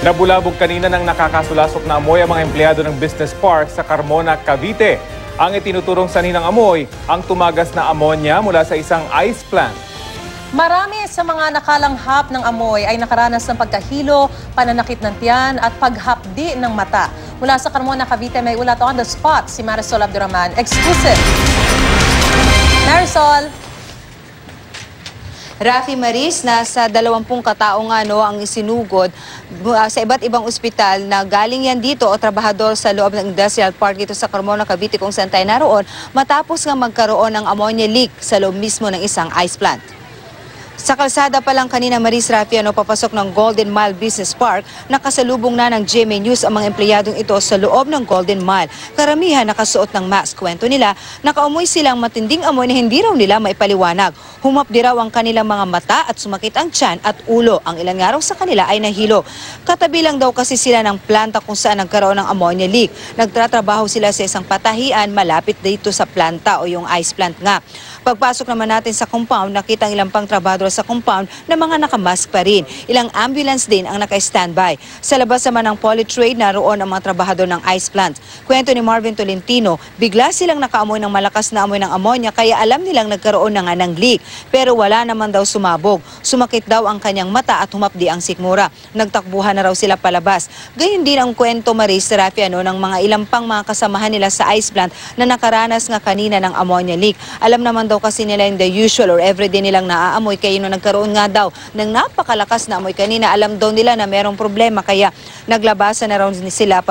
Nabulabog kanina ng nakakasulasok na amoy ang mga empleyado ng business park sa Carmona, Cavite. Ang itinuturong sanhi ng amoy, ang tumagas na ammonia mula sa isang ice plant. Marami sa mga nakalanghap ng amoy ay nakaranas ng pagkahilo, pananakit ng tiyan at paghapdi ng mata. Mula sa Carmona, Cavite, may ulat on the spot si Marisol Abduraman. Exclusive! Marisol! Rafi Maris, nasa 20 katao nga ang isinugod sa iba't ibang ospital na galing yan dito o trabahador sa loob ng industrial park dito sa Carmona, Cavite kung saan tayo naroon matapos nga magkaroon ng ammonia leak sa loob mismo ng isang ice plant. Sa kalsada pa lang kanina Maris, Rafi, papasok ng Golden Mile Business Park, nakasalubong na ng GMA News ang mga empleyadong ito sa loob ng Golden Mile. Karamihan nakasuot ng mask. Kwento nila, nakaumoy silang matinding amoy na hindi raw nila maipaliwanag. Humapdi raw ang kanilang mga mata at sumakit ang tiyan at ulo. Ang ilan nga raw sa kanila ay nahilo. Katabi lang daw kasi sila ng planta kung saan nagkaroon ng ammonia leak. Nagtatrabaho sila sa isang patahian malapit dito sa planta o yung ice plant nga. Pagpasok naman natin sa compound, nakita ang ilang pang trabahador sa compound na mga nakamask pa rin. Ilang ambulance din ang naka-standby. Sa labas naman ng Polytrade, naroon ang mga trabahador ng ice plant. Kwento ni Marvin Tolentino, bigla silang nakaamoy ng malakas na amoy ng ammonia kaya alam nilang nagkaroon na nga ng leak. Pero wala naman daw sumabog. Sumakit daw ang kanyang mata at humapdi ang sikmura. Nagtakbuhan na raw sila palabas. Gayun din ang kwento, Maris, Rafi, ng mga ilang pang mga kasamahan nila sa ice plant na nakaranas nga kanina ng ammonia leak. Alam naman daw kasi nila yung the usual or everyday nilang naaamoy kaya nagkaroon nga daw ng napakalakas na amoy kanina. Alam daw nila na merong problema kaya naglabasan na raw sila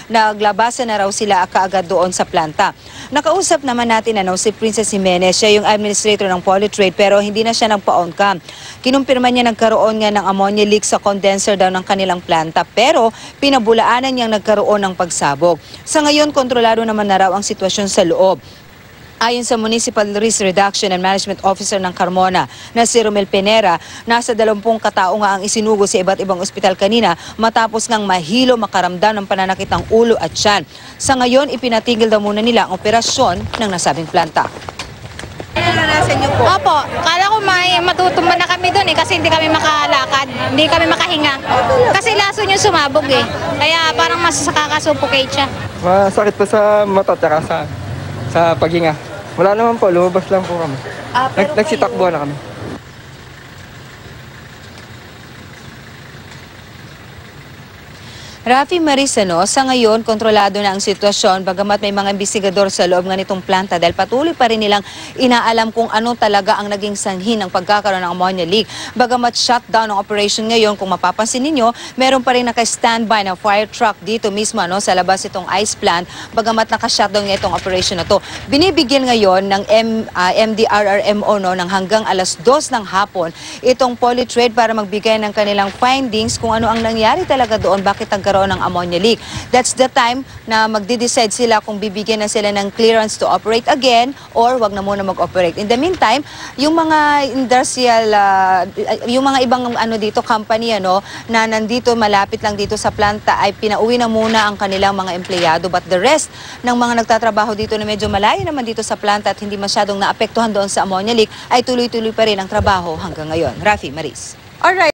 naglabasan na raw sila kaagad doon sa planta. Nakausap naman natin si Princess Jimenez, siya yung administrator ng Polytrade pero hindi na siya nagpa-on cam. Kinumpirma niya nagkaroon nga ng ammonia leak sa condenser daw ng kanilang planta pero pinabulaanan niyang nagkaroon ng pagsabog. Sa ngayon, kontrolado naman na raw ang sitwasyon sa loob. Ayon sa Municipal Risk Reduction and Management Officer ng Carmona na si Romel Penera, nasa 20 katao nga ang isinugo sa iba't ibang ospital kanina matapos ngang mahilo makaramdam ng pananakit ng ulo at tiyan. Sa ngayon, ipinatigil daw muna nila ang operasyon ng nasabing planta. Naranasan niyo po? Opo, kala ko may matutumba na kami doon kasi hindi kami makalakad, hindi kami makahinga. Kasi laso niyo sumabog kaya parang mas nakakasuffocate siya. Masakit po sa mata at sa paghinga. Wala naman po, lumabas lang po kami. Nagsitakbo na kami. Rafi Maris, sa ngayon, kontrolado na ang sitwasyon bagamat may mga investigador sa loob nga nitong planta dahil patuloy pa rin nilang inaalam kung ano talaga ang naging sanhi ng pagkakaroon ng ammonia leak. Bagamat shutdown ng operation ngayon, kung mapapansin ninyo, meron pa rin naka-standby na fire truck dito mismo sa labas itong ice plant bagamat naka-shutdown nga itong operation na to. Binibigyan ngayon ng MDRRMO ng hanggang alas 2 ng hapon itong Polytrade para magbigay ng kanilang findings kung ano ang nangyari talaga doon, bakit nagkaroon ng ammonia leak. That's the time na magde-decide sila kung bibigyan na sila ng clearance to operate again or wag na muna mag-operate. In the meantime, yung mga industrial, yung mga ibang dito company na nandito malapit lang dito sa planta ay pinauwi na muna ang kanilang mga empleyado, but the rest ng mga nagtatrabaho dito na medyo malayo naman dito sa planta at hindi masyadong naapektuhan doon sa ammonia leak ay tuloy-tuloy pa rin ang trabaho hanggang ngayon. Rafi, Maris. Alright.